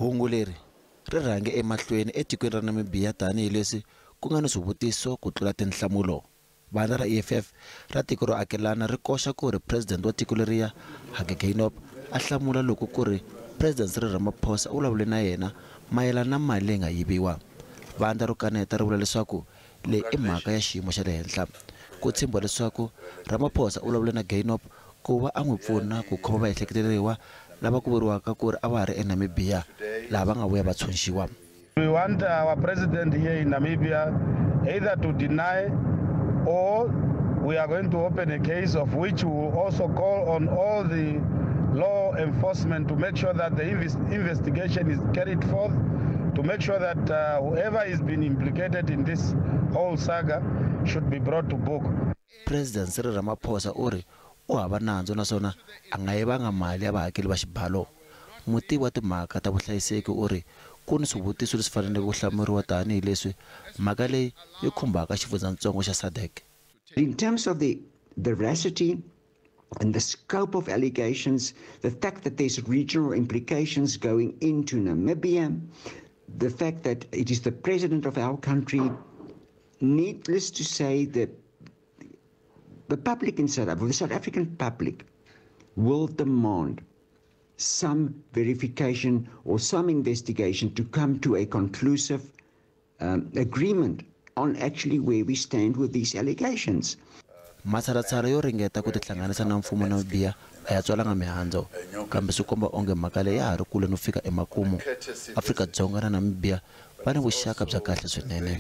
hungu leri ri rhange emahlweni etikweni ra Namibia tanihi leswi ku nga ni swivutiso ku tlula tinhlamulo. Vandla ra EFF ra tiko ro akelana ri koxa ku ri President wa tiko leriya Hage Geingob a hlamula loko ku ri President Cyril Ramaphosa u vulavule na yena mayelana na mali leyi nga yiviwa. Vandla ro kaneta ri vula leswaku leyi i mhaka ya xiyimo xa le henhla. Ku tshemba leswaku Ramaphosa u vulavule na Geingob ku va a n'wi pfuna ku khoma vaehleketeleriwa lava ku vuriwaka ku ri a va ri eNamibia lava nga vuya va tshunxiwa. We want our president here in Namibia either to deny or we are going to open a case of which we will also call on all the law enforcement to make sure that the investigation is carried forth, to make sure that whoever is being implicated in this whole saga should be brought to book. President Cyril Ramaphosa uri u hava nandzu naswona a nga yivanga mali ya vahakeli va xibalo. Mutivi wa timhaka ta vuhlayiseki uri ku ni swivutiso leswi faneleke ku hlamuriwa tanihi leswi mhaka leyi yi khumbaka xifundzatsongo xa SADC. In terms of the veracity and the scope of allegations, the fact that there's regional implications going into Namibia, the fact that it is the president of our country, needless to say that the public in South Africa, the South African public, will demand some verification or some investigation to come to a conclusive agreement on actually where we stand with these allegations. Matsalatsala yo ringeta ku tihlanganisa na mfumo na Namibia a ya tswalanga mihandzu, kambe swi komba onge mhaka leyi ya ha ri kule no fika emakumu. Afrika-Dzonga na Namibia va ni vuxaka bya kahle swinene.